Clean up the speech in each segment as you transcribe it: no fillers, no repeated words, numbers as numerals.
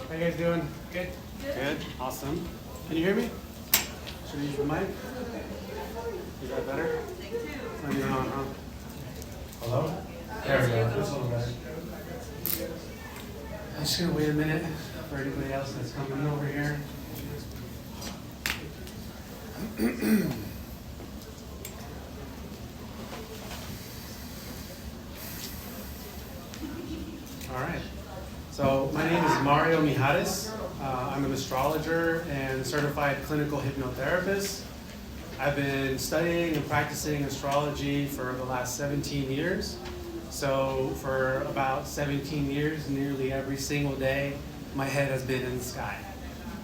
How you guys doing? Good? Good. Awesome. Can you hear me? Should I use the mic? Is that better? Maybe not, huh? Hello? There we go. That's a little better. I'm just going to wait a minute for anybody else that's coming over here. All right. So my name is Mario Mijares. I'm an astrologer and certified clinical hypnotherapist. I've been studying and practicing astrology for the last 17 years. So for about 17 years, nearly every single day, my head has been in the sky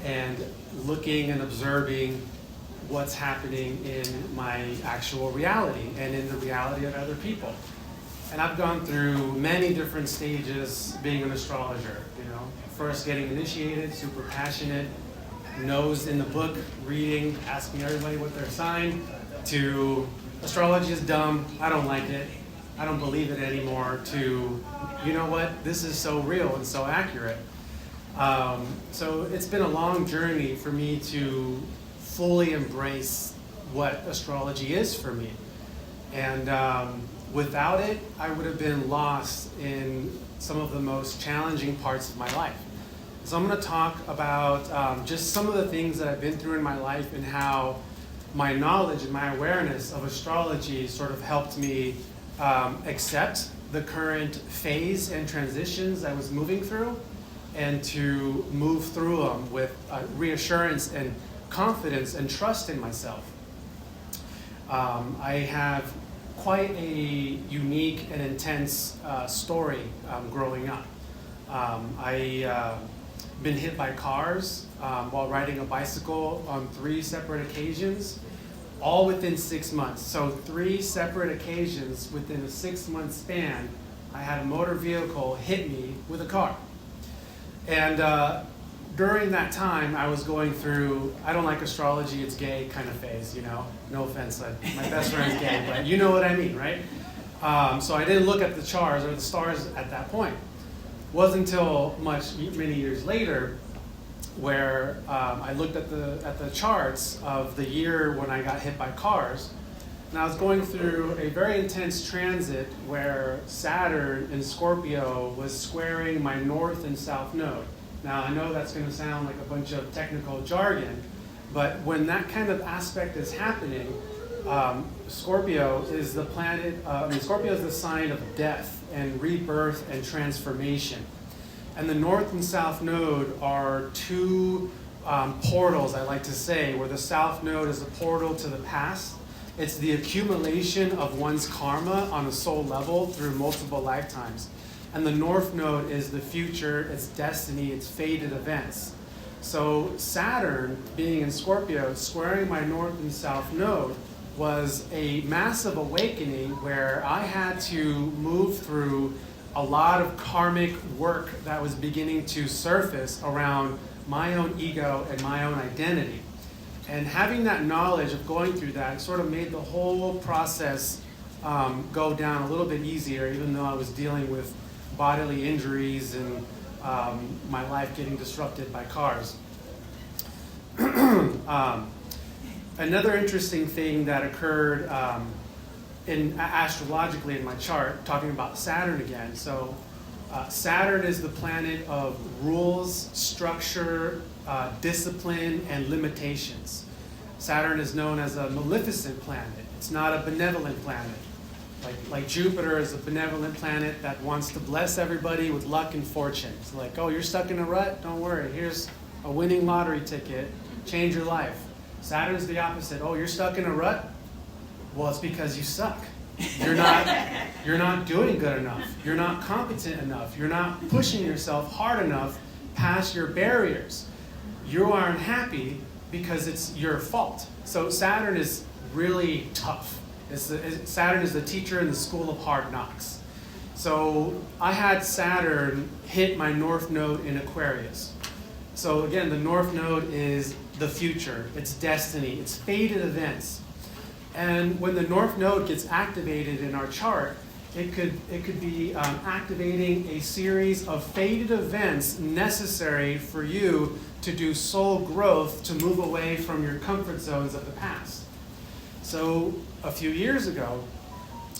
and looking and observing what's happening in my actual reality and in the reality of other people. And I've gone through many different stages being an astrologer, First getting initiated, super passionate, nose in the book, reading, asking everybody what their sign, to astrology is dumb, I don't like it, I don't believe it anymore, to, you know what, this is so real and so accurate. So it's been a long journey for me to fully embrace what astrology is for me. And without it, I would have been lost in some of the most challenging parts of my life. So I'm going to talk about just some of the things that I've been through in my life and how my knowledge and my awareness of astrology sort of helped me accept the current phase and transitions I was moving through and to move through them with reassurance and confidence and trust in myself. I have quite a unique and intense story growing up. I been hit by cars while riding a bicycle on 3 separate occasions, all within 6 months. So 3 separate occasions within a 6-month span, I had a motor vehicle hit me with a car. And during that time, I was going through, I don't like astrology, it's gay kind of phase, No offense, my best friend's gay, but you know what I mean, right? So I didn't look at the stars or the stars at that point. Wasn't until many years later where I looked at the charts of the year when I got hit by cars. And I was going through a very intense transit where Saturn in Scorpio was squaring my north and south node. Now, I know that's going to sound like a bunch of technical jargon, but when that kind of aspect is happening, Scorpio is the planet, Scorpio is the sign of death and rebirth and transformation. And the north and south node are 2 portals, I like to say, where the south node is a portal to the past. It's the accumulation of one's karma on a soul level through multiple lifetimes. And the north node is the future, it's destiny, it's fated events. So Saturn, being in Scorpio, squaring my north and south node, was a massive awakening where I had to move through a lot of karmic work that was beginning to surface around my own ego and my own identity. And having that knowledge of going through that sort of made the whole process go down a little bit easier, even though I was dealing with bodily injuries and my life getting disrupted by cars. Another interesting thing that occurred astrologically in my chart, talking about Saturn again. So Saturn is the planet of rules, structure, discipline, and limitations. Saturn is known as a maleficent planet. It's not a benevolent planet. Like Jupiter is a benevolent planet that wants to bless everybody with luck and fortune. It's like, oh, you're stuck in a rut? Don't worry. Here's a winning lottery ticket. Change your life. Saturn's the opposite. Oh, you're stuck in a rut? Well, it's because you suck. You're not doing good enough. You're not competent enough. You're not pushing yourself hard enough past your barriers. You aren't happy because it's your fault. So Saturn is really tough. Saturn is the teacher in the school of hard knocks. So I had Saturn hit my north node in Aquarius. So again, the north node is the future, it's destiny, it's fated events. And when the north node gets activated in our chart, It could be activating a series of fated events necessary for you to do soul growth, to move away from your comfort zones of the past. So a few years ago,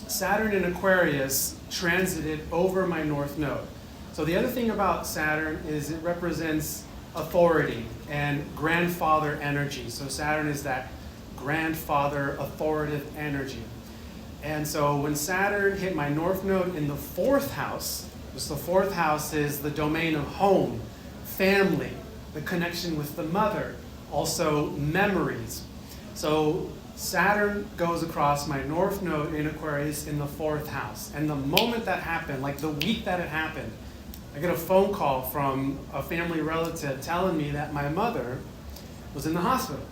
Saturn in Aquarius transited over my North Node. So the other thing about Saturn is it represents authority and grandfather energy. So Saturn is that grandfather authoritative energy. And so when Saturn hit my North Node in the 4th house, because the 4th house is the domain of home, family, the connection with the mother, also memories. So Saturn goes across my North Node in Aquarius in the 4th house. And the moment that happened, like the week that it happened, I get a phone call from a family relative telling me that my mother was in the hospital.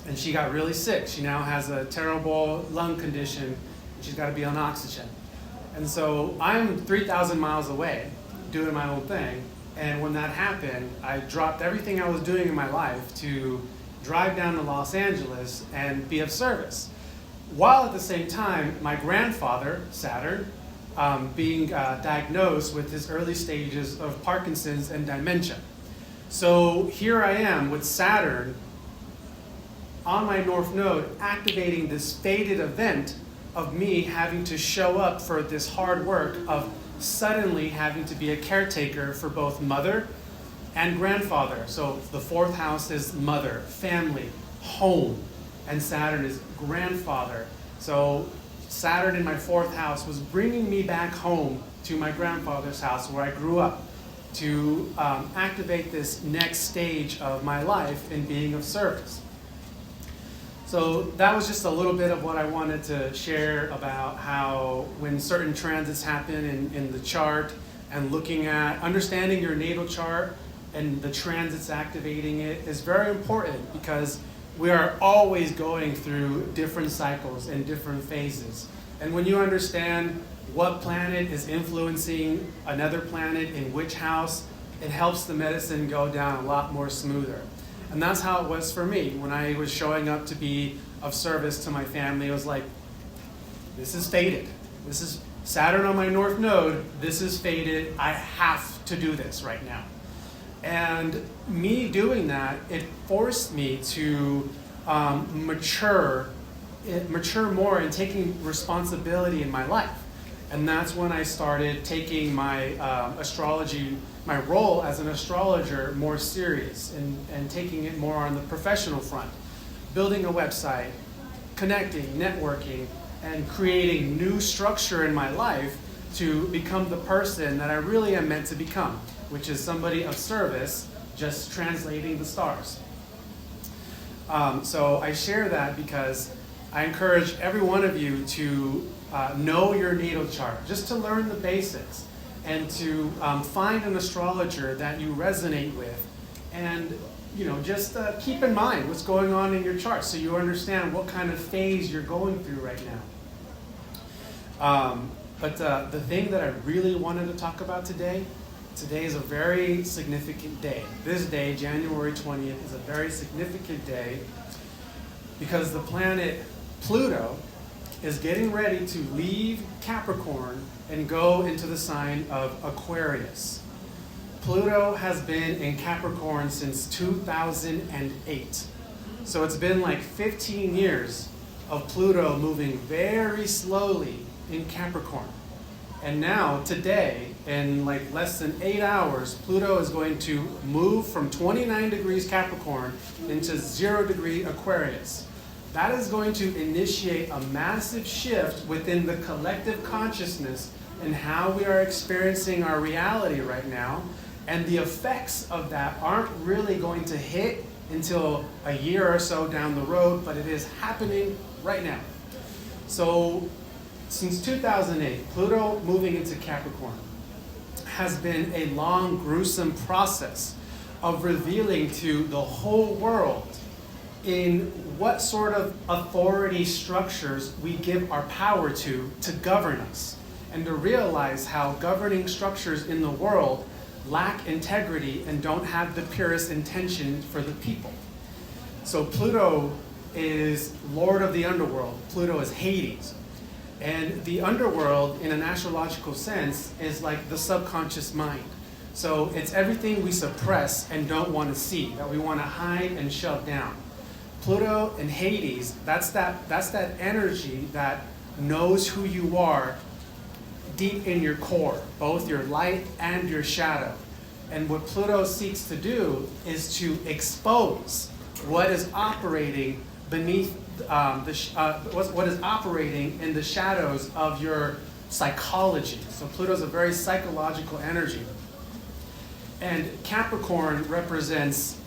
And she got really sick. She now has a terrible lung condition, and she's got to be on oxygen. And so I'm 3,000 miles away doing my own thing. And when that happened, I dropped everything I was doing in my life to drive down to Los Angeles and be of service. While at the same time, my grandfather, Saturn, being diagnosed with his early stages of Parkinson's and dementia. So here I am with Saturn on my North Node activating this fated event of me having to show up for this hard work of suddenly having to be a caretaker for both mother and grandfather. So the 4th house is mother, family, home, and Saturn is grandfather. So Saturn in my 4th house was bringing me back home to my grandfather's house where I grew up to activate this next stage of my life in being of service. So that was just a little bit of what I wanted to share about how when certain transits happen in the chart and looking at understanding your natal chart and the transits activating it is very important because we are always going through different cycles and different phases. And when you understand what planet is influencing another planet in which house, it helps the medicine go down a lot more smoother. And that's how it was for me. When I was showing up to be of service to my family, it was like, this is fated. This is Saturn on my North Node. This is fated. I have to do this right now. And me doing that, it forced me to mature more and taking responsibility in my life. And that's when I started taking my astrology, my role as an astrologer more serious and taking it more on the professional front. Building a website, connecting, networking, and creating new structure in my life to become the person that I really am meant to become, which is somebody of service, just translating the stars. So I share that because I encourage every one of you to know your natal chart, just to learn the basics, and to find an astrologer that you resonate with, and just keep in mind what's going on in your chart so you understand what kind of phase you're going through right now. But the thing that I really wanted to talk about today is a very significant day. This day, January 20th, is a very significant day because the planet Pluto is getting ready to leave Capricorn and go into the sign of Aquarius. Pluto has been in Capricorn since 2008. So it's been like 15 years of Pluto moving very slowly in Capricorn. And now, today, in like less than 8 hours, Pluto is going to move from 29 degrees Capricorn into 0 degree Aquarius. That is going to initiate a massive shift within the collective consciousness and how we are experiencing our reality right now. And the effects of that aren't really going to hit until a year or so down the road, but it is happening right now. So since 2008, Pluto moving into Capricorn has been a long, gruesome process of revealing to the whole world in what sort of authority structures we give our power to govern us, and to realize how governing structures in the world lack integrity and don't have the purest intention for the people. So Pluto is Lord of the Underworld. Pluto is Hades. And the underworld, in an astrological sense, is like the subconscious mind. So it's everything we suppress and don't want to see, that we want to hide and shove down. Pluto and Hades, that's that energy that knows who you are deep in your core, both your light and your shadow. And what Pluto seeks to do is to expose what is operating beneath what is operating in the shadows of your psychology. So Pluto's a very psychological energy. And Capricorn represents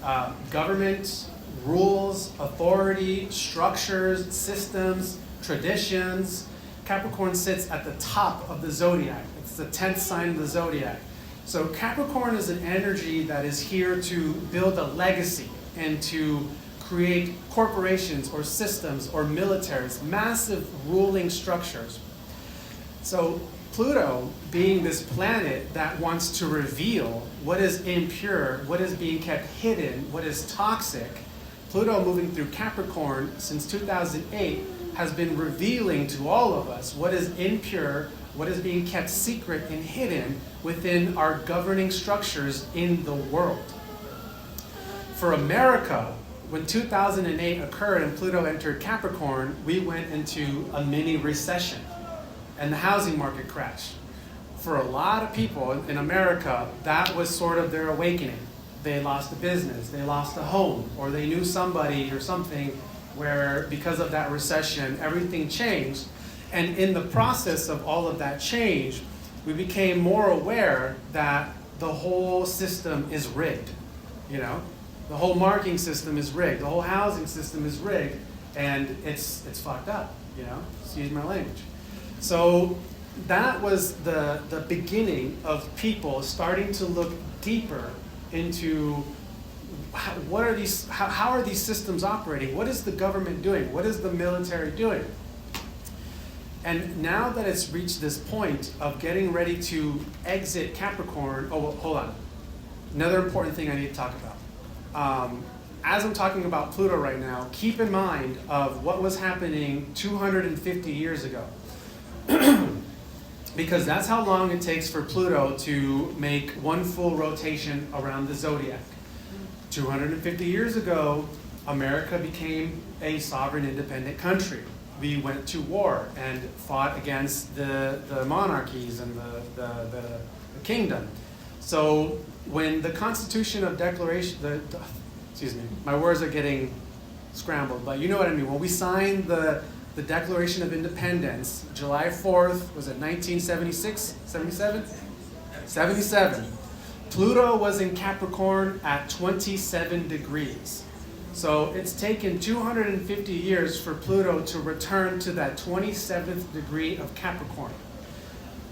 government, rules, authority, structures, systems, traditions. Capricorn sits at the top of the zodiac. It's the 10th sign of the zodiac. So Capricorn is an energy that is here to build a legacy and to create corporations or systems or militaries, massive ruling structures. So Pluto, being this planet that wants to reveal what is impure, what is being kept hidden, what is toxic, Pluto moving through Capricorn since 2008 has been revealing to all of us what is impure, what is being kept secret and hidden within our governing structures in the world. For America, when 2008 occurred and Pluto entered Capricorn, we went into a mini recession and the housing market crashed. For a lot of people in America, that was sort of their awakening. They lost a business, they lost a home, or they knew somebody or something where because of that recession, everything changed. And in the process of all of that change, we became more aware that the whole system is rigged, you know? The whole marking system is rigged. The whole housing system is rigged, and it's fucked up, you know? Excuse my language. So that was the beginning of people starting to look deeper into how are these systems operating? What is the government doing? What is the military doing? And now that it's reached this point of getting ready to exit Capricorn, oh, well, hold on. Another important thing I need to talk about. As I'm talking about Pluto right now, keep in mind of what was happening 250 years ago. Because that's how long it takes for Pluto to make one full rotation around the zodiac. 250 years ago, America became a sovereign independent country. We went to war and fought against the monarchies and the kingdom. So when the Constitution of Declaration, excuse me, my words are getting scrambled, but you know what I mean. When we signed the Declaration of Independence, July 4th, was it 1976, 77? 77. Pluto was in Capricorn at 27 degrees. So it's taken 250 years for Pluto to return to that 27th degree of Capricorn,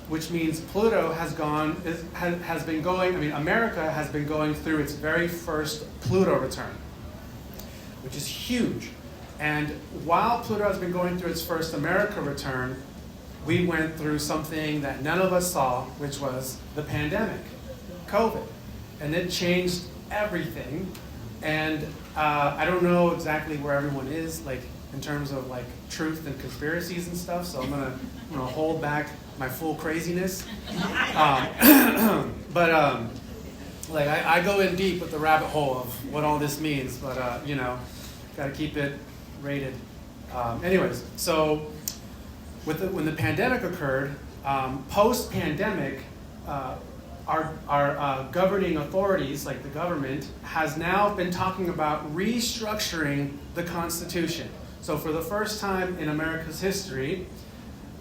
which means Pluto has been going, America has been going through its very first Pluto return, which is huge. And while Pluto has been going through its first America return, we went through something that none of us saw, which was the pandemic, COVID. And it changed everything. And I don't know exactly where everyone is, like in terms of like truth and conspiracies and stuff. So I'm gonna hold back my full craziness. Like I go in deep with the rabbit hole of what all this means, but gotta keep it rated. Anyways, so when the pandemic occurred, post-pandemic, our governing authorities, like the government, has now been talking about restructuring the Constitution. So for the first time in America's history,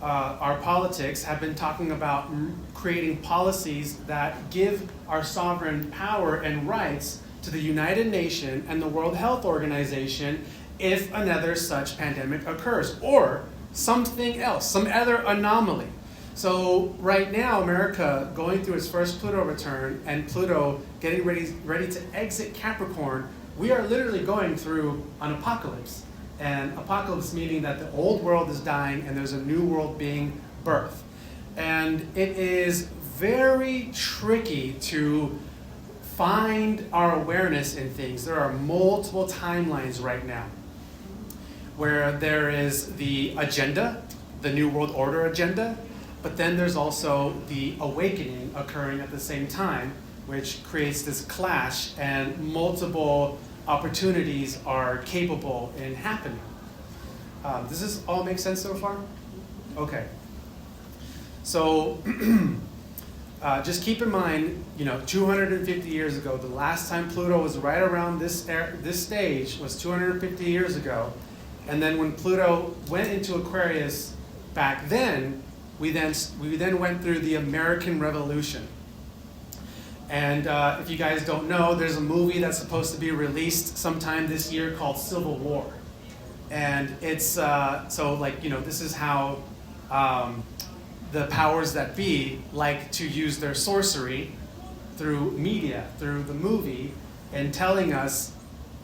our politics have been talking about creating policies that give our sovereign power and rights to the United Nations and the World Health Organization if another such pandemic occurs, or something else, some other anomaly. So right now, America going through its first Pluto return and Pluto getting ready to exit Capricorn, we are literally going through an apocalypse. And apocalypse meaning that the old world is dying and there's a new world being birthed. And it is very tricky to find our awareness in things. There are multiple timelines right now where there is the agenda, the New World Order agenda, but then there's also the awakening occurring at the same time, which creates this clash, and multiple opportunities are capable in happening. Does this all make sense so far? Okay. So just keep in mind, 250 years ago, the last time Pluto was right around this stage was 250 years ago. And then when Pluto went into Aquarius back then, we then went through the American Revolution. And if you guys don't know, there's a movie that's supposed to be released sometime this year called Civil War. And it's, this is how the powers that be like to use their sorcery through media, through the movie, and telling us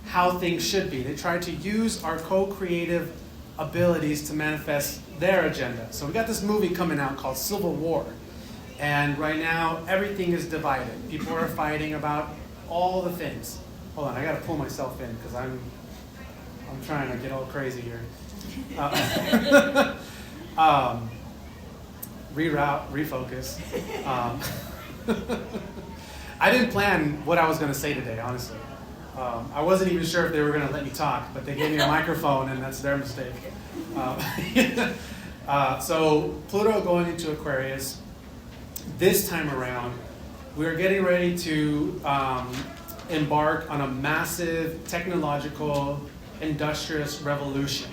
how things should be. They try to use our co-creative abilities to manifest their agenda. So we got this movie coming out called Civil War. And right now, everything is divided. People are fighting about all the things. Hold on, I gotta pull myself in because I'm trying to get all crazy here. Reroute, refocus. I didn't plan what I was gonna say today, honestly. I wasn't even sure if they were gonna let me talk, but they gave me a microphone and that's their mistake. So Pluto going into Aquarius, this time around, we're getting ready to embark on a massive technological, industrious revolution.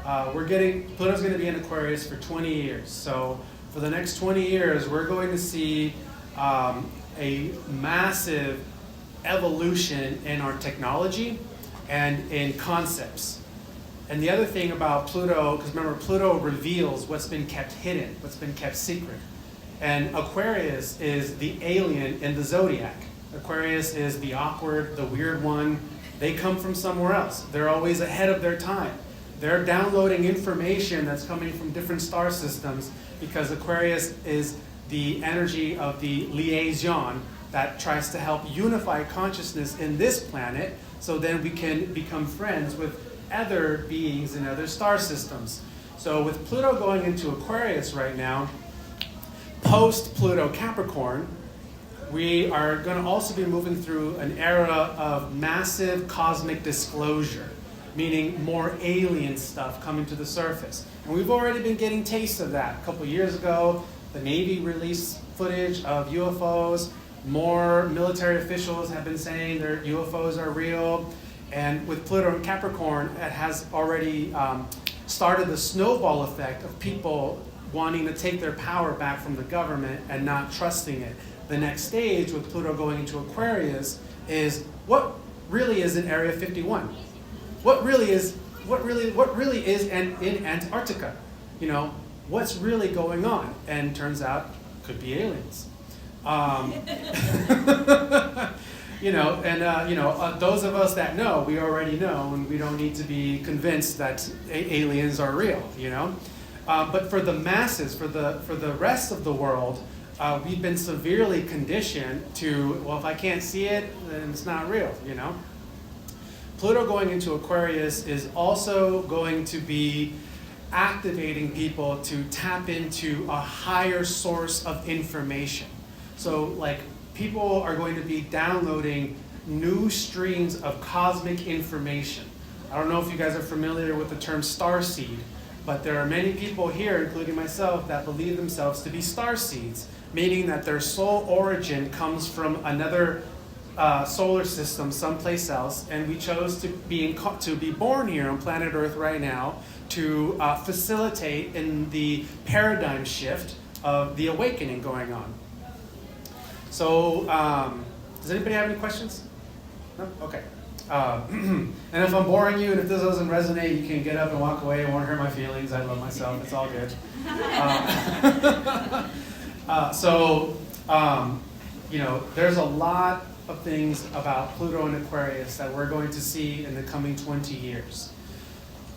Pluto's going to be in Aquarius for 20 years. So for the next 20 years, we're going to see a massive evolution in our technology and in concepts. And the other thing about Pluto, because remember, Pluto reveals what's been kept hidden, what's been kept secret. And Aquarius is the alien in the zodiac. Aquarius is the awkward, the weird one. They come from somewhere else. They're always ahead of their time. They're downloading information that's coming from different star systems because Aquarius is the energy of the liaison that tries to help unify consciousness in this planet so then we can become friends with other beings in other star systems. So with Pluto going into Aquarius right now, post-Pluto Capricorn, we are going to also be moving through an era of massive cosmic disclosure, meaning more alien stuff coming to the surface. And we've already been getting tastes of that. A couple years ago, the Navy released footage of UFOs. More military officials have been saying their UFOs are real. And with Pluto and Capricorn, it has already started the snowball effect of people wanting to take their power back from the government and not trusting it. The next stage with Pluto going into Aquarius is what really is in Area 51? What really is in Antarctica? What's really going on? And turns out could be aliens. Those of us that know, we already know, and we don't need to be convinced that aliens are real, But for the masses, for the rest of the world, we've been severely conditioned to, well, if I can't see it, then it's not real, Pluto going into Aquarius is also going to be activating people to tap into a higher source of information. So, people are going to be downloading new streams of cosmic information. I don't know if you guys are familiar with the term starseed, but there are many people here, including myself, that believe themselves to be starseeds, meaning that their soul origin comes from another solar system someplace else, and we chose to be born here on planet Earth right now to facilitate in the paradigm shift of the awakening going on. So, does anybody have any questions? No? Okay. And if I'm boring you, and if this doesn't resonate, you can get up and walk away. It won't hurt my feelings. I love myself. It's all good. There's a lot of things about Pluto and Aquarius that we're going to see in the coming 20 years.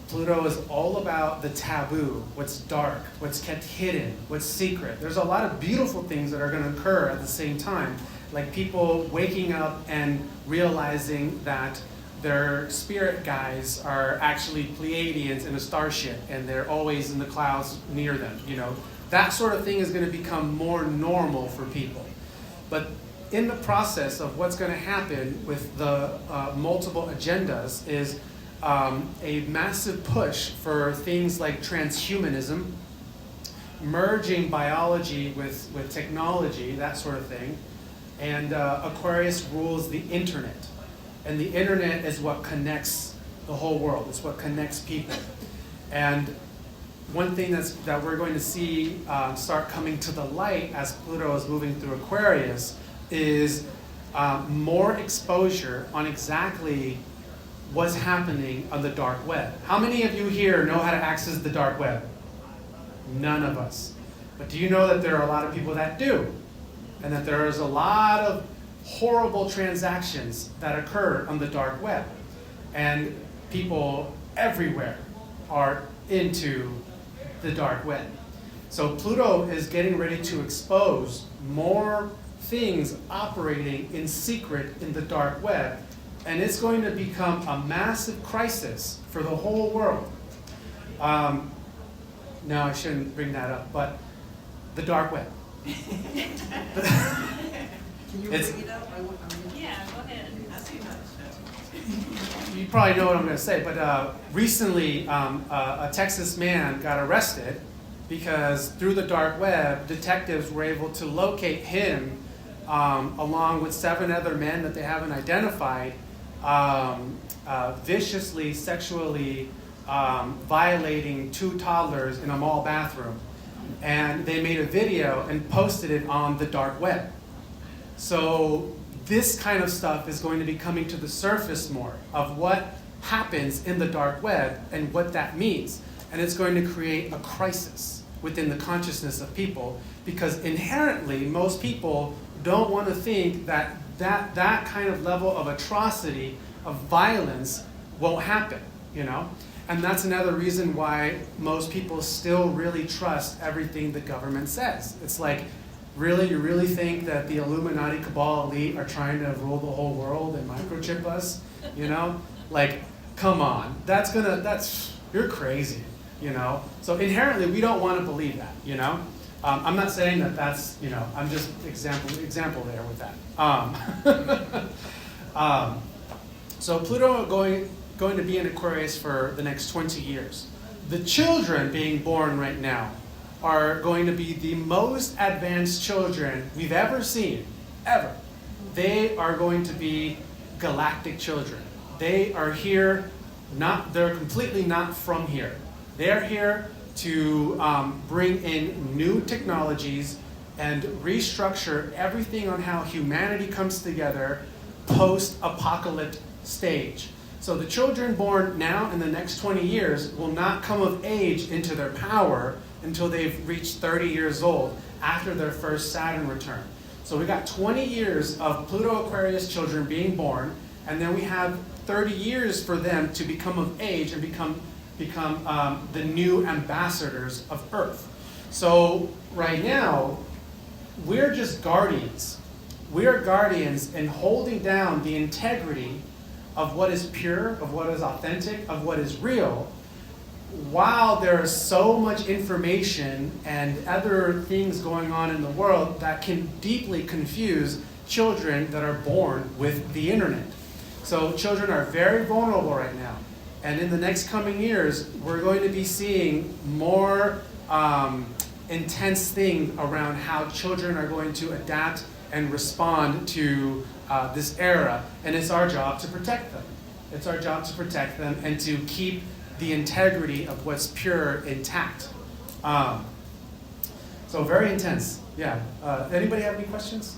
Pluto is all about the taboo, what's dark, what's kept hidden, what's secret. There's a lot of beautiful things that are going to occur at the same time, like people waking up and realizing that their spirit guides are actually Pleiadians in a starship, and they're always in the clouds near them. That sort of thing is going to become more normal for people. But in the process of what's going to happen with the multiple agendas is a massive push for things like transhumanism, merging biology with technology, that sort of thing. And Aquarius rules the internet. And the internet is what connects the whole world. It's what connects people. And one thing that we're going to see start coming to the light as Pluto is moving through Aquarius is more exposure on exactly what's happening on the dark web. How many of you here know how to access the dark web? None of us. But do you know that there are a lot of people that do? And that there is a lot of horrible transactions that occur on the dark web. And people everywhere are into the dark web. So Pluto is getting ready to expose more things operating in secret in the dark web, and it's going to become a massive crisis for the whole world. No, I shouldn't bring that up, but the dark web. Can you bring it up? Yeah, go ahead. Ask you You probably know what I'm going to say, but recently a Texas man got arrested because through the dark web, detectives were able to locate him along with 7 other men that they haven't identified, viciously, sexually violating 2 toddlers in a mall bathroom. And they made a video and posted it on the dark web. So this kind of stuff is going to be coming to the surface more of what happens in the dark web and what that means. And it's going to create a crisis within the consciousness of people, because inherently most people don't want to think that kind of level of atrocity, of violence, won't happen, And that's another reason why most people still really trust everything the government says. It's like, really, you really think that the Illuminati cabal elite are trying to rule the whole world and microchip us? Like, come on, you're crazy, So inherently, we don't want to believe that, I'm not saying that's, I'm just example there with that. So Pluto going to be in Aquarius for the next 20 years. The children being born right now are going to be the most advanced children we've ever seen, ever. They are going to be galactic children. They are here, they're completely not from here. They're here to bring in new technologies and restructure everything on how humanity comes together post-apocalyptic stage. So the children born now in the next 20 years will not come of age into their power until they've reached 30 years old after their first Saturn return. So we got 20 years of Pluto Aquarius children being born, and then we have 30 years for them to become of age and become the new ambassadors of Earth. So right now, we're just guardians. We are guardians in holding down the integrity of what is pure, of what is authentic, of what is real, while there is so much information and other things going on in the world that can deeply confuse children that are born with the internet. So children are very vulnerable right now. And in the next coming years, we're going to be seeing more intense things around how children are going to adapt and respond to this era. And it's our job to protect them. It's our job to protect them and to keep the integrity of what's pure intact. So very intense. Yeah. Anybody have any questions?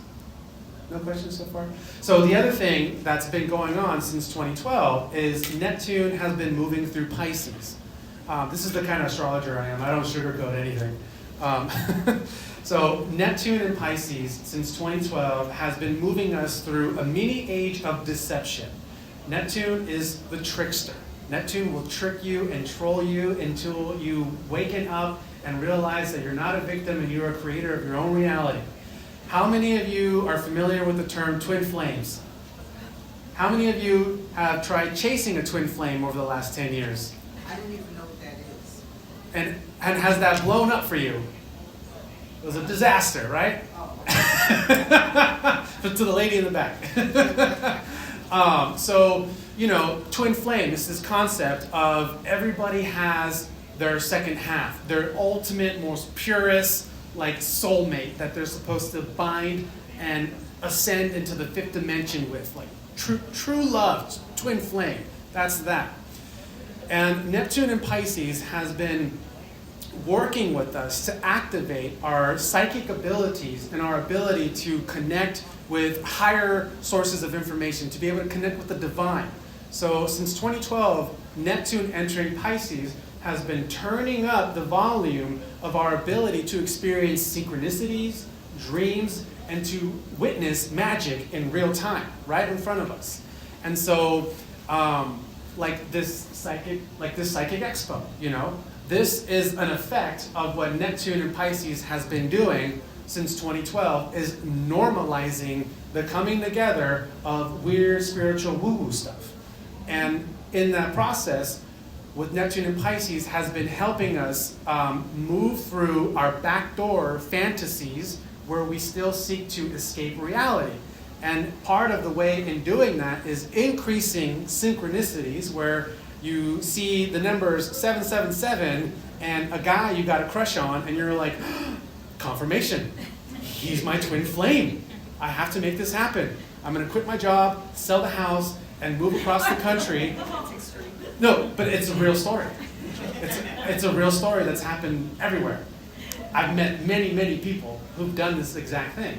No questions so far? So the other thing that's been going on since 2012 is Neptune has been moving through Pisces. This is the kind of astrologer I am. I don't sugarcoat anything. So Neptune in Pisces since 2012 has been moving us through a mini age of deception. Neptune is the trickster. Neptune will trick you and troll you until you waken up and realize that you're not a victim and you're a creator of your own reality. How many of you are familiar with the term twin flames? How many of you have tried chasing a twin flame over the last 10 years? I don't even know what that is. And has that blown up for you? It was a disaster, right? Oh. But to the lady in the back. So, twin flame is this concept of everybody has their second half, their ultimate, most purest, like soulmate that they're supposed to bind and ascend into the fifth dimension with, like true love, twin flame. That's that. And Neptune in Pisces has been working with us to activate our psychic abilities and our ability to connect with higher sources of information, to be able to connect with the divine. So since 2012, Neptune entering Pisces has been turning up the volume of our ability to experience synchronicities, dreams, and to witness magic in real time, right in front of us. And so, like this psychic expo, this is an effect of what Neptune in Pisces has been doing since 2012, is normalizing the coming together of weird spiritual woo-woo stuff. And in that process, with Neptune in Pisces has been helping us move through our backdoor fantasies where we still seek to escape reality. And part of the way in doing that is increasing synchronicities where you see the numbers 777 and a guy you got a crush on and you're like, confirmation, he's my twin flame. I have to make this happen. I'm going to quit my job, sell the house, and move across the country. No, but it's a real story. It's a real story that's happened everywhere. I've met many people who've done this exact thing.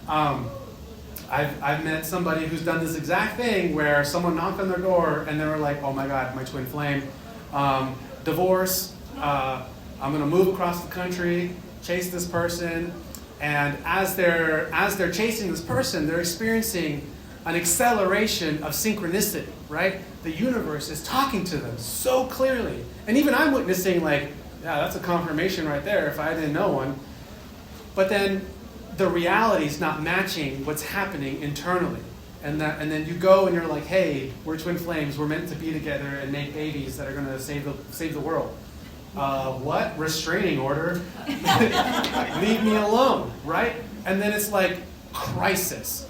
I've met somebody who's done this exact thing where someone knocked on their door and they were like, oh my God, my twin flame, divorce, I'm going to move across the country, chase this person. And as they're chasing this person, they're experiencing an acceleration of synchronicity, right? The universe is talking to them so clearly. And even I'm witnessing like, yeah, that's a confirmation right there if I didn't know one. But then the reality is not matching what's happening internally. And then you go and you're like, hey, we're twin flames. We're meant to be together and make babies that are going to save the world. What? Restraining order? Leave me alone, right? And then it's like, crisis.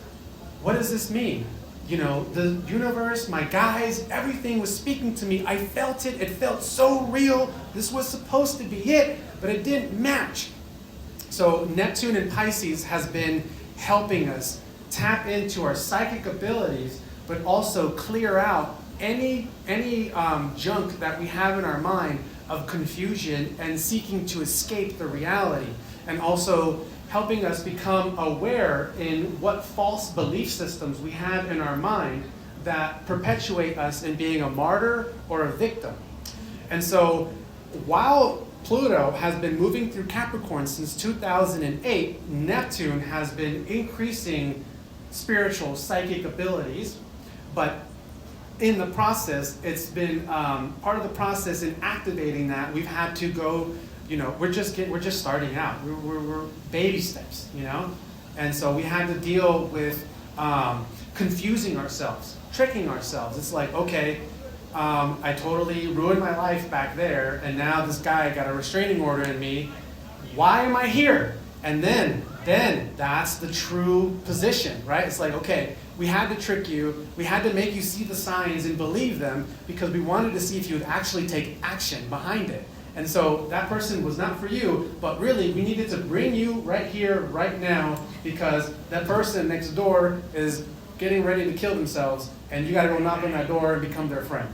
What does this mean? The universe, my guides, everything was speaking to me. I felt it. It felt so real. This was supposed to be it, but it didn't match. So Neptune in Pisces has been helping us tap into our psychic abilities, but also clear out any junk that we have in our mind of confusion and seeking to escape the reality, and also helping us become aware in what false belief systems we have in our mind that perpetuate us in being a martyr or a victim. And so while Pluto has been moving through Capricorn since 2008, Neptune has been increasing spiritual psychic abilities, but in the process, it's been part of the process in activating that. We've had to go, we're just starting out. We're baby steps, and so we had to deal with confusing ourselves, tricking ourselves. It's like, okay, I totally ruined my life back there, and now this guy got a restraining order in me. Why am I here? And then that's the true position, right? It's like, okay, we had to trick you. We had to make you see the signs and believe them because we wanted to see if you would actually take action behind it. And so that person was not for you, but really we needed to bring you right here, right now, because that person next door is getting ready to kill themselves, and you got to go knock on that door and become their friend.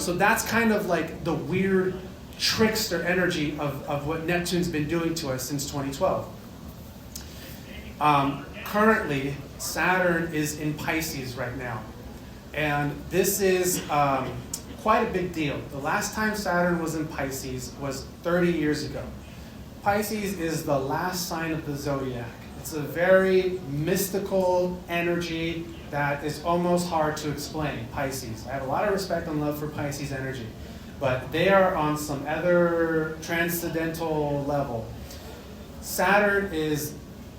So that's kind of like the weird trickster energy of what Neptune's been doing to us since 2012. Currently, Saturn is in Pisces right now. And this is quite a big deal. The last time Saturn was in Pisces was 30 years ago. Pisces is the last sign of the zodiac. It's a very mystical energy that is almost hard to explain, Pisces. I have a lot of respect and love for Pisces energy, but they are on some other transcendental level. Saturn is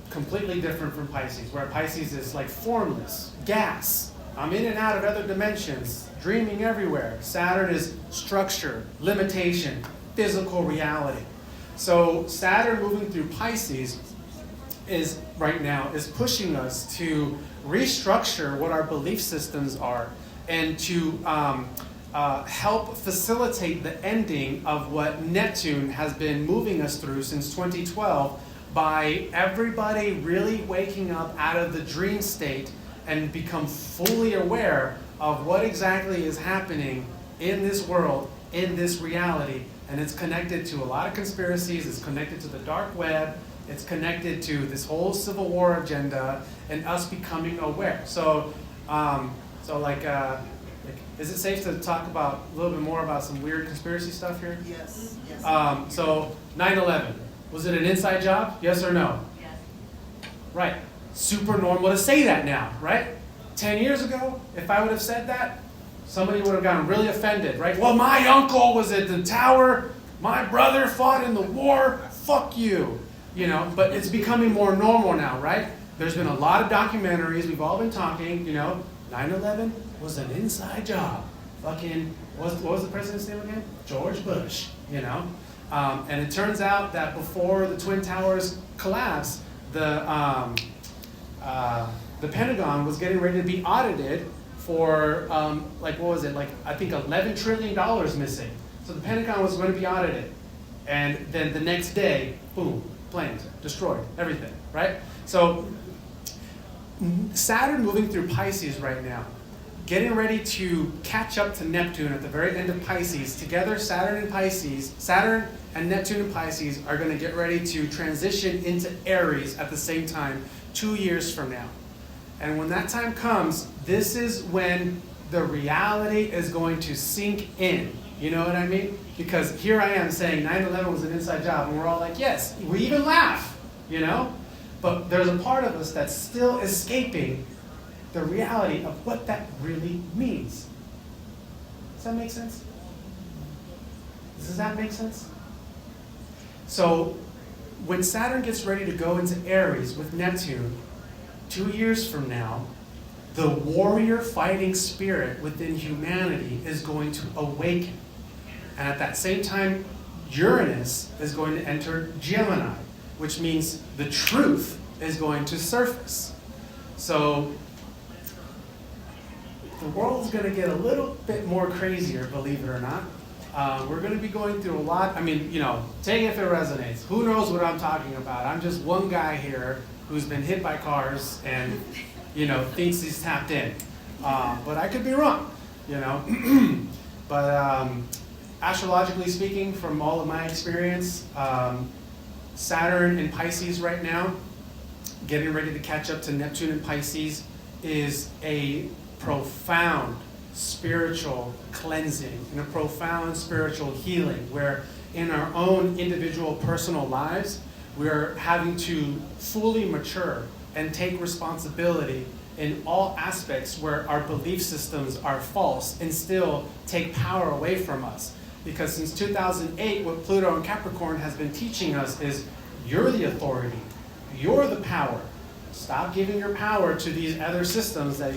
completely different from Pisces, where Pisces is like formless, gas, I'm in and out of other dimensions, dreaming everywhere. Saturn is structure, limitation, physical reality. So Saturn moving through Pisces is right now is pushing us to restructure what our belief systems are and to help facilitate the ending of what Neptune has been moving us through since 2012 by everybody really waking up out of the dream state and become fully aware of what exactly is happening in this world, in this reality. And it's connected to a lot of conspiracies, it's connected to the dark web, it's connected to this whole Civil War agenda and us becoming aware. So, is it safe to talk about a little bit more about some weird conspiracy stuff here? Yes, yes. So 9/11, was it an inside job? Yes or no? Yes. Right. Super normal to say that now, right? 10 years ago, if I would have said that, somebody would have gotten really offended, right? Well, my uncle was at the tower, my brother fought in the war, fuck you. You know, but it's becoming more normal now, right? There's been a lot of documentaries, we've all been talking, 9/11 was an inside job. Fucking, what was the president's name again? George Bush, And it turns out that before the Twin Towers collapsed, the Pentagon was getting ready to be audited for, I think $11 trillion missing. So the Pentagon was going to be audited. And then the next day, boom, planes, destroyed, everything, right? So Saturn moving through Pisces right now, getting ready to catch up to Neptune at the very end of Pisces. Together, Saturn and Neptune and Pisces are going to get ready to transition into Aries at the same time 2 years from now. And when that time comes, this is when the reality is going to sink in. You know what I mean? Because here I am saying 9/11 was an inside job, and we're all like, yes, we even laugh, But there's a part of us that's still escaping the reality of what that really means. Does that make sense? Does that make sense? So when Saturn gets ready to go into Aries with Neptune, 2 years from now, the warrior fighting spirit within humanity is going to awaken. And at that same time, Uranus is going to enter Gemini, which means the truth is going to surface. So the world's going to get a little bit more crazier, believe it or not. We're going to be going through a lot. Take it if it resonates. Who knows what I'm talking about? I'm just one guy here who's been hit by cars and, thinks he's tapped in. But I could be wrong, But astrologically speaking, from all of my experience, Saturn in Pisces right now, getting ready to catch up to Neptune in Pisces, is a profound spiritual cleansing and a profound spiritual healing where in our own individual personal lives, we're having to fully mature and take responsibility in all aspects where our belief systems are false and still take power away from us. Because since 2008, what Pluto and Capricorn has been teaching us is you're the authority, you're the power. Stop giving your power to these other systems that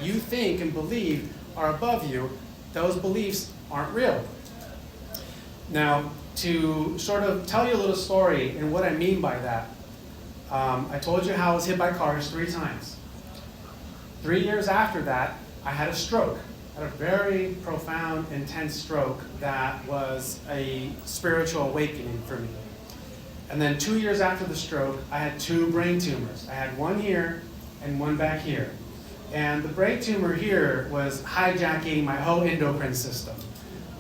you think and believe are above you. Those beliefs aren't real. Now, to sort of tell you a little story and what I mean by that, I told you how I was hit by cars 3 times. 3 years after that, I had a stroke. I had a very profound, intense stroke that was a spiritual awakening for me. And then 2 years after the stroke, I had 2 brain tumors. I had one here and one back here. And the brain tumor here was hijacking my whole endocrine system.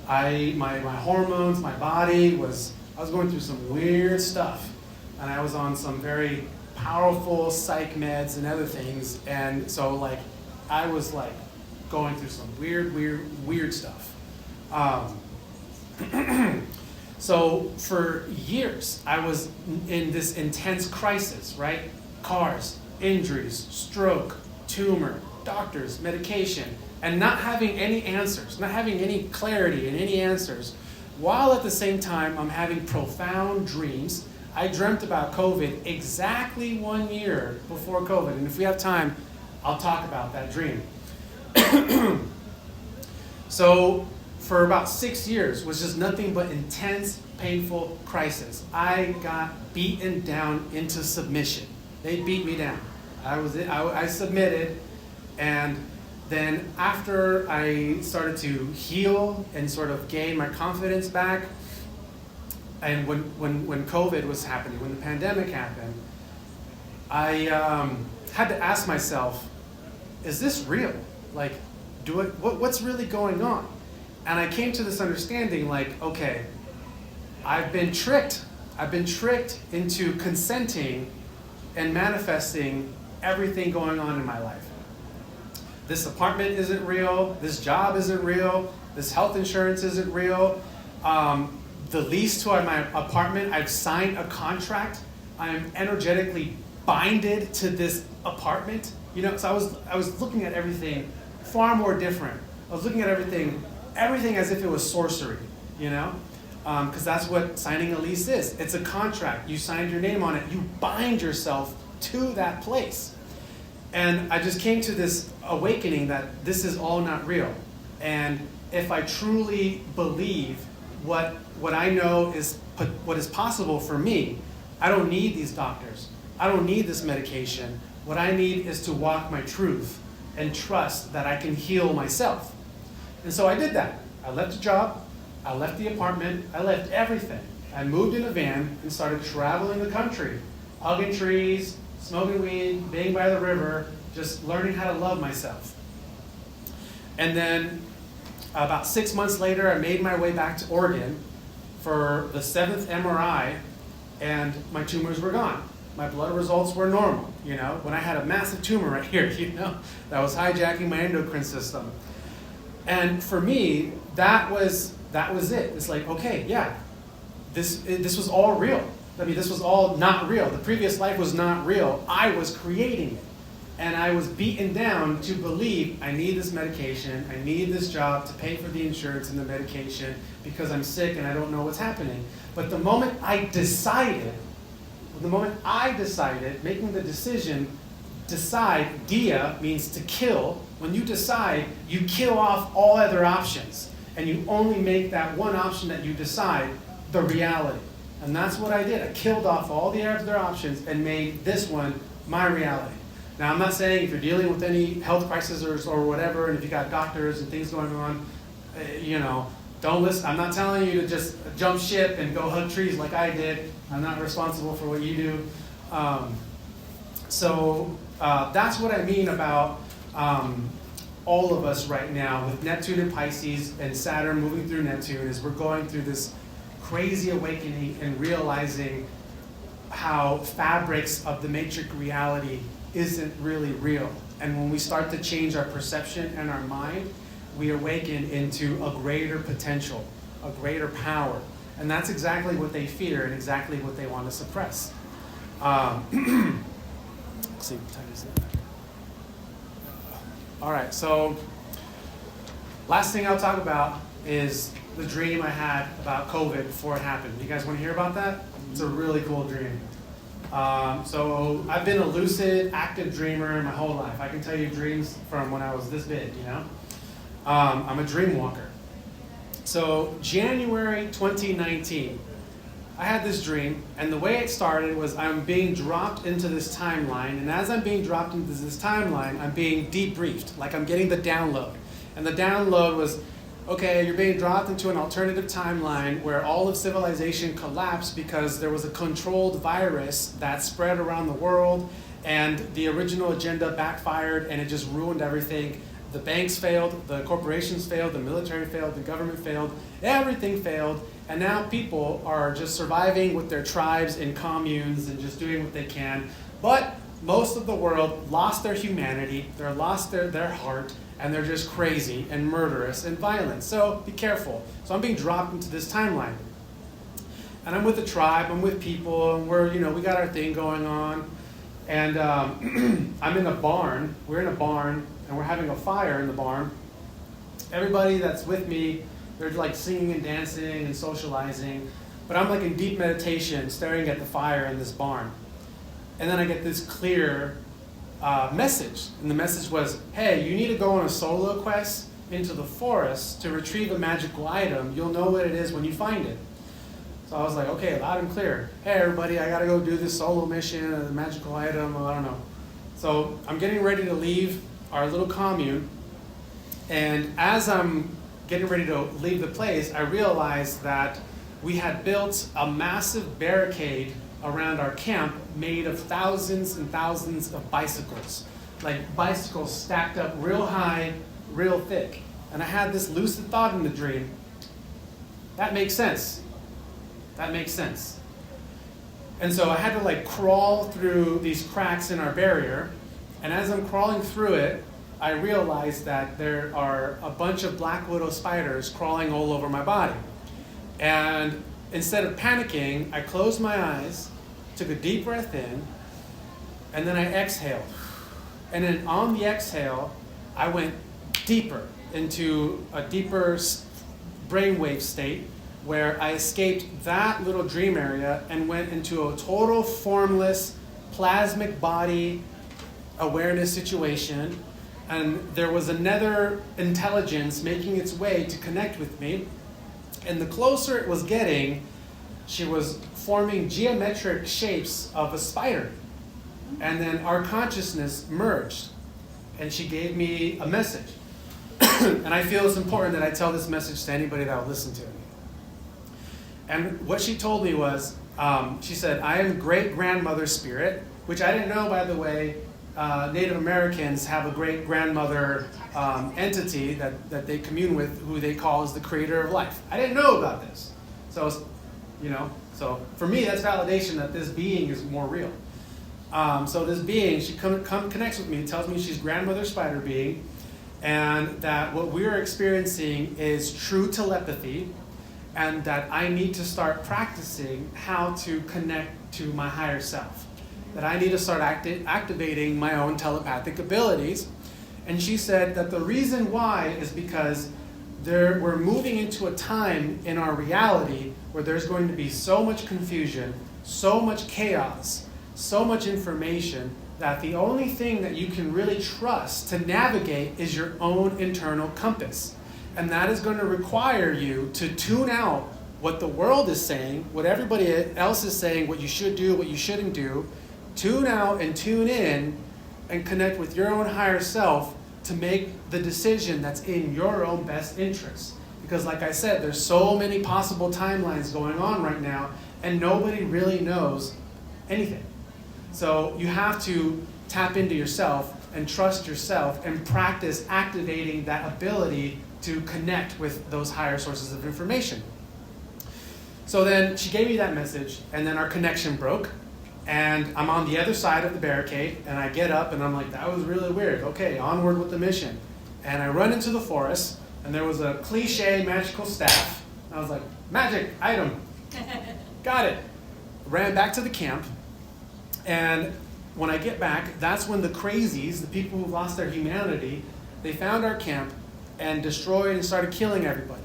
My hormones, my body I was going through some weird stuff. And I was on some very powerful psych meds and other things. And so I was going through some weird stuff. So for years, I was in this intense crisis, right? Cars, injuries, stroke, tumor, doctors, medication, and not having any answers, not having any clarity and any answers, while at the same time I'm having profound dreams. I dreamt about COVID exactly 1 year before COVID, and if we have time, I'll talk about that dream. So for about 6 years was just nothing but intense, painful crisis. I got beaten down into submission. They beat me down. I submitted, and then after I started to heal and sort of gain my confidence back, and when COVID was happening, when the pandemic happened, I had to ask myself, is this real? Like, what's really going on? And I came to this understanding, like, okay, I've been tricked. I've been tricked into consenting and manifesting everything going on in my life. This apartment isn't real. This job isn't real. This health insurance isn't real. The lease to my apartment, I've signed a contract. I am energetically binded to this apartment. You know, so I was looking at everything far more different. I was looking at everything as if it was sorcery, you know? Because that's what signing a lease is. It's a contract. You signed your name on it. You bind yourself to that place. And I just came to this awakening that this is all not real. And if I truly believe what I know is what is possible for me, I don't need these doctors. I don't need this medication. What I need is to walk my truth and trust that I can heal myself. And so I did that. I left the job. I left the apartment. I left everything. I moved in a van and started traveling the country, hugging trees, smoking weed, being by the river, just learning how to love myself. And then about 6 months later, I made my way back to Oregon for the 7th MRI, and my tumors were gone. My blood results were normal, you know, when I had a massive tumor right here, you know, that was hijacking my endocrine system. And for me, that was it. It's like, okay, yeah, this was all real. I mean, this was all not real. The previous life was not real. I was creating it. And I was beaten down to believe I need this medication, I need this job to pay for the insurance and the medication because I'm sick and I don't know what's happening. But the moment I decided, making the decision, decide, dia means to kill. When you decide, you kill off all other options. And you only make that one option that you decide the reality. And that's what I did. I killed off all the other options and made this one my reality. Now, I'm not saying if you're dealing with any health crisis or whatever, and if you got doctors and things going on, you know, don't listen. I'm not telling you to just jump ship and go hug trees like I did. I'm not responsible for what you do. So that's what I mean about all of us right now with Neptune and Pisces and Saturn moving through Neptune, is we're going through this crazy awakening and realizing how fabrics of the matrix reality isn't really real. And when we start to change our perception and our mind, we awaken into a greater potential, a greater power. And that's exactly what they fear and exactly what they want to suppress. Let's see, what time is it? All right, so last thing I'll talk about is the dream I had about COVID before it happened. You guys want to hear about that? It's a really cool dream. So I've been a lucid, active dreamer my whole life. I can tell you dreams from when I was this big, you know? I'm a dream walker. So January 2019, I had this dream, and the way it started was I'm being dropped into this timeline, and as I'm being dropped into this timeline, I'm being debriefed, like I'm getting the download. And the download was, okay, you're being dropped into an alternative timeline where all of civilization collapsed because there was a controlled virus that spread around the world, and the original agenda backfired, and it just ruined everything. The banks failed, the corporations failed, the military failed, the government failed, everything failed, and now people are just surviving with their tribes in communes and just doing what they can. But most of the world lost their humanity, they lost their heart, and they're just crazy and murderous and violent. So be careful. So I'm being dropped into this timeline. And I'm with the tribe, I'm with people, and we got our thing going on. And I'm in a barn, we're in a barn, and we're having a fire in the barn. Everybody that's with me, they're like singing and dancing and socializing, but I'm like in deep meditation, staring at the fire in this barn. And then I get this clear message. And the message was, hey, you need to go on a solo quest into the forest to retrieve a magical item. You'll know what it is when you find it. So I was like, okay, loud and clear. Hey, everybody, I got to go do this solo mission, a magical item, I don't know. So I'm getting ready to leave our little commune. And as I'm getting ready to leave the place, I realized that we had built a massive barricade around our camp made of thousands and thousands of bicycles. Like bicycles stacked up real high, real thick. And I had this lucid thought in the dream. That makes sense. That makes sense. And so I had to like crawl through these cracks in our barrier. And as I'm crawling through it, I realized that there are a bunch of black widow spiders crawling all over my body. And instead of panicking, I closed my eyes, took a deep breath in, and then I exhaled. And then on the exhale, I went deeper into a deeper brainwave state where I escaped that little dream area and went into a total formless, plasmic body awareness situation. And there was another intelligence making its way to connect with me. And the closer it was getting, she was forming geometric shapes of a spider. And then our consciousness merged. And she gave me a message. And I feel it's important that I tell this message to anybody that will listen to it. And what she told me was, she said, I am great-grandmother spirit, which I didn't know, by the way. Native Americans have a great-grandmother entity that they commune with, who they call as the creator of life. I didn't know about this. So, so for me, that's validation that this being is more real. So this being, she connects with me, tells me she's grandmother spider being, and that what we're experiencing is true telepathy, and that I need to start practicing how to connect to my higher self. That I need to start activating my own telepathic abilities. And she said that the reason why is because we're moving into a time in our reality where there's going to be so much confusion, so much chaos, so much information, that the only thing that you can really trust to navigate is your own internal compass. And that is going to require you to tune out what the world is saying, what everybody else is saying, what you should do, what you shouldn't do. Tune out and tune in and connect with your own higher self to make the decision that's in your own best interest. Because like I said, there's so many possible timelines going on right now, and nobody really knows anything. So you have to tap into yourself and trust yourself and practice activating that ability to connect with those higher sources of information. So then she gave me that message, and then our connection broke. And I'm on the other side of the barricade, and I get up, and I'm like, that was really weird. Okay, onward with the mission. And I run into the forest, and there was a cliche magical staff. I was like, magic, item. Got it. Ran back to the camp, and when I get back, that's when the crazies, the people who lost their humanity, they found our camp and destroyed and started killing everybody.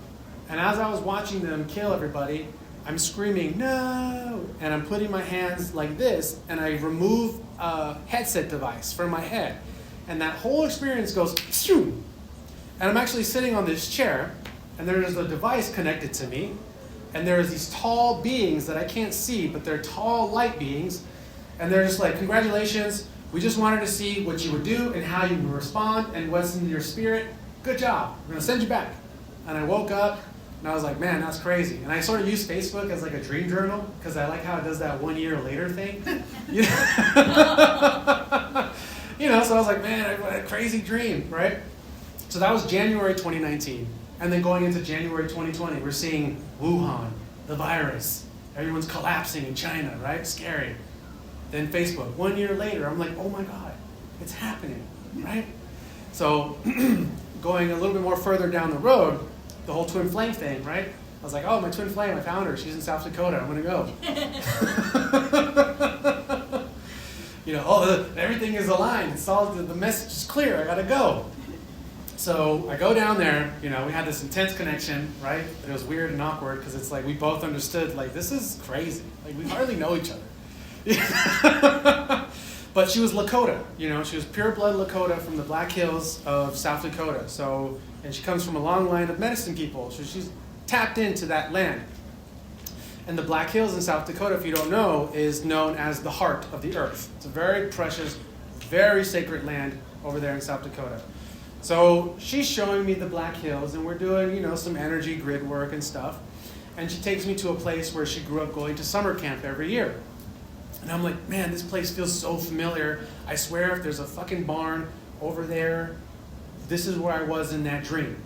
And as I was watching them kill everybody, I'm screaming, no! And I'm putting my hands like this, and I remove a headset device from my head. And that whole experience goes, phew! And I'm actually sitting on this chair, and there's a device connected to me, and there's these tall beings that I can't see, but they're tall light beings, and they're just like, congratulations, we just wanted to see what you would do and how you would respond and what's in your spirit. Good job. We're going to send you back. And I woke up, and I was like, man, that's crazy. And I sort of use Facebook as like a dream journal, because I like how it does that 1 year later thing. You know, so I was like, man, what a crazy dream, right? So that was January 2019. And then going into January 2020, we're seeing Wuhan, the virus. Everyone's collapsing in China, right? Scary. Then Facebook. 1 year later, I'm like, oh my God, it's happening, right? So going a little bit more further down the road, the whole twin flame thing, right? I was like, oh, my twin flame, I found her. She's in South Dakota. I'm going to go. You know, oh, everything is aligned. It's all, the message is clear. I got to go. So I go down there. You know, we had this intense connection, right? It was weird and awkward because it's like we both understood, like, this is crazy. Like, we hardly know each other. But she was Lakota, you know, she was pure blood Lakota from the Black Hills of South Dakota. So, and she comes from a long line of medicine people, so she's tapped into that land. And the Black Hills in South Dakota, if you don't know, is known as the heart of the earth. It's a very precious, very sacred land over there in South Dakota. So she's showing me the Black Hills, and we're doing, you know, some energy grid work and stuff. And she takes me to a place where she grew up going to summer camp every year. And I'm like, man, this place feels so familiar. I swear if there's a fucking barn over there, this is where I was in that dream.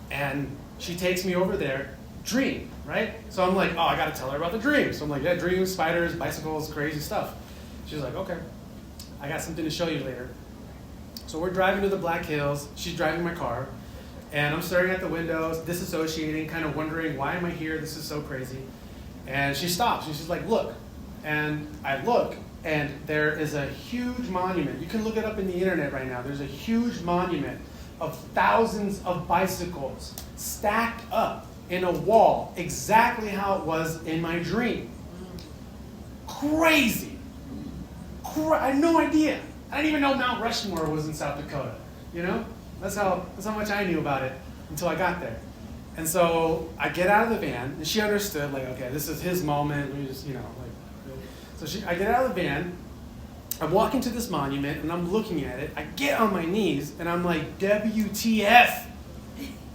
And she takes me over there, dream, right? So I'm like, oh, I gotta tell her about the dream. So I'm like, yeah, dreams, spiders, bicycles, crazy stuff. She's like, okay, I got something to show you later. So we're driving to the Black Hills. She's driving my car. And I'm staring at the windows, disassociating, kind of wondering, why am I here? This is so crazy. And she stops, and she's like, look. And I look, and there is a huge monument. You can look it up in the internet right now. There's a huge monument of thousands of bicycles stacked up in a wall, exactly how it was in my dream. Crazy. I had no idea. I didn't even know Mount Rushmore was in South Dakota. You know? That's how much I knew about it until I got there. And so I get out of the van, and she understood, like, okay, this is his moment. We just, you know, like. So I get out of the van, I'm walking to this monument, and I'm looking at it. I get on my knees, and I'm like, WTF?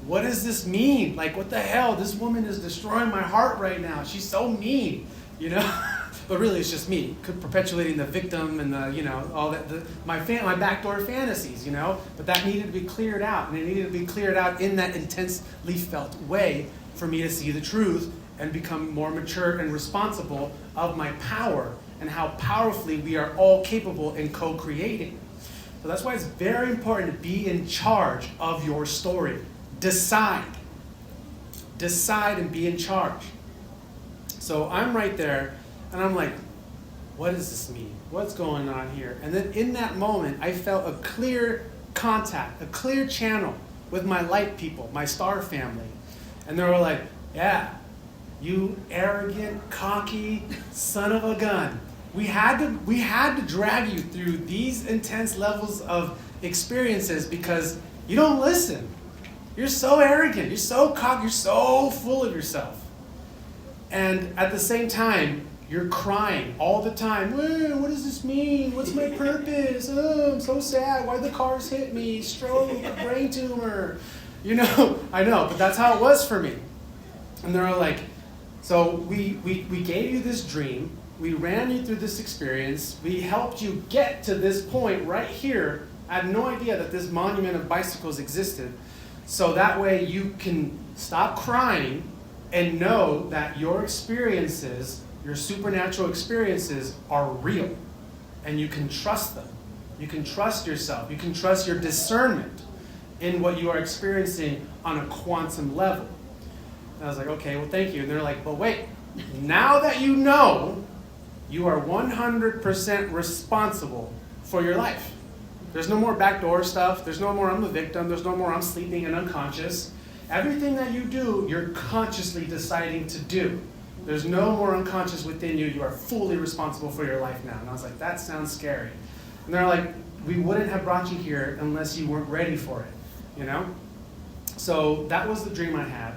What does this mean? Like, what the hell? This woman is destroying my heart right now. She's so mean, you know? But really, it's just me, perpetuating the victim and the, you know, all that, my backdoor fantasies, you know? But that needed to be cleared out, and it needed to be cleared out in that intensely felt way for me to see the truth and become more mature and responsible of my power and how powerfully we are all capable in co-creating. So that's why it's very important to be in charge of your story. Decide and be in charge. So I'm right there, and I'm like, what does this mean? What's going on here? And then in that moment, I felt a clear contact, a clear channel with my light people, my star family. And they were like, yeah, you arrogant, cocky son of a gun. We had to drag you through these intense levels of experiences because you don't listen. You're so arrogant. You're so cocky. You're so full of yourself. And at the same time, you're crying all the time. What does this mean? What's my purpose? Oh, I'm so sad. Why the cars hit me? Stroke, brain tumor. You know, I know, but that's how it was for me. And they're all like, so we gave you this dream. We ran you through this experience. We helped you get to this point right here. I had no idea that this monument of bicycles existed. So that way you can stop crying and know that your experiences, your supernatural experiences, are real. And you can trust them. You can trust yourself. You can trust your discernment in what you are experiencing on a quantum level. And I was like, okay, well, thank you. And they're like, but wait, now that you know, you are 100% responsible for your life. There's no more backdoor stuff. There's no more I'm the victim. There's no more I'm sleeping and unconscious. Everything that you do, you're consciously deciding to do. There's no more unconscious within you. You are fully responsible for your life now. And I was like, that sounds scary. And they're like, we wouldn't have brought you here unless you weren't ready for it, you know? So that was the dream I had.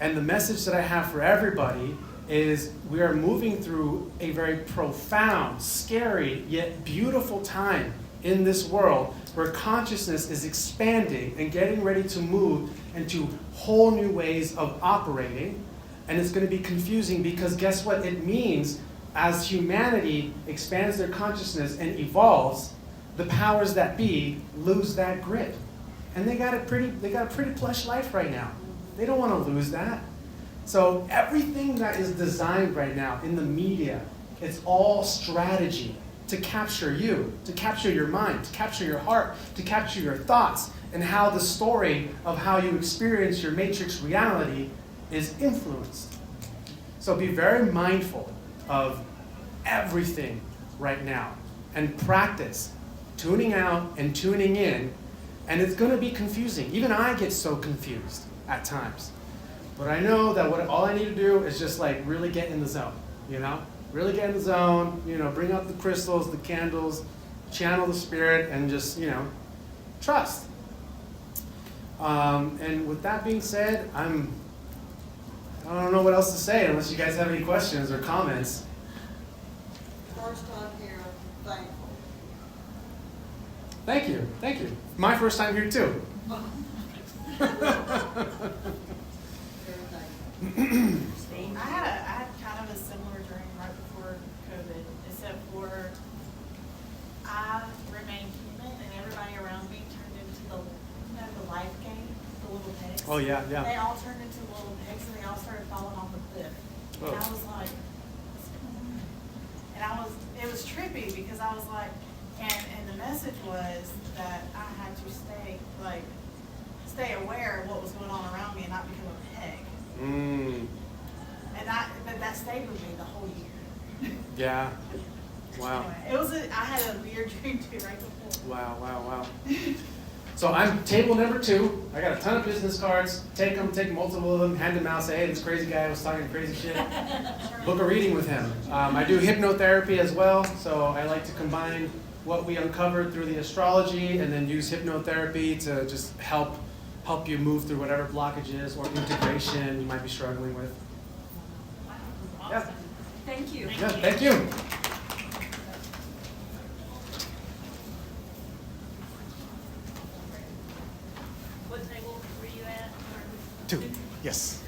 And the message that I have for everybody is we are moving through a very profound, scary, yet beautiful time in this world where consciousness is expanding and getting ready to move into whole new ways of operating. And it's going to be confusing because guess what? It means as humanity expands their consciousness and evolves, the powers that be lose that grip. And they got a pretty plush life right now. They don't want to lose that. So everything that is designed right now in the media, it's all strategy to capture you, to capture your mind, to capture your heart, to capture your thoughts, and how the story of how you experience your matrix reality is influenced. So be very mindful of everything right now and practice tuning out and tuning in. And it's going to be confusing. Even I get so confused at times. But I know that all I need to do is just like really get in the zone, you know? Really get in the zone, you know, bring out the crystals, the candles, channel the spirit and just, you know, trust. And with that being said, I don't know what else to say unless you guys have any questions or comments. First time here, thankful. Thank you. My first time here too. Very thankful. I had kind of a similar dream right before COVID, except for I remained human and everybody around me turned into the life game, the little pegs. Oh yeah, They yeah. all turned into little pegs and they all started falling off the cliff. Oh. And I was like, what's going on? And it was trippy because I was like, and the message was that I had to stay aware of what was going on around me and not become a peg. Mm, And that stayed with me the whole year. yeah. Wow. Anyway, I had a weird dream too right before. Wow. So I'm table number 2. I got a ton of business cards. Take multiple of them, hand them out, say, hey, this crazy guy was talking crazy shit. Book a reading with him. I do hypnotherapy as well, so I like to combine what we uncovered through the astrology and then use hypnotherapy to just help you move through whatever blockages or integration you might be struggling with. Wow, Yeah. awesome. Thank you. Yeah, thank you. What table were you at? 2. Yes.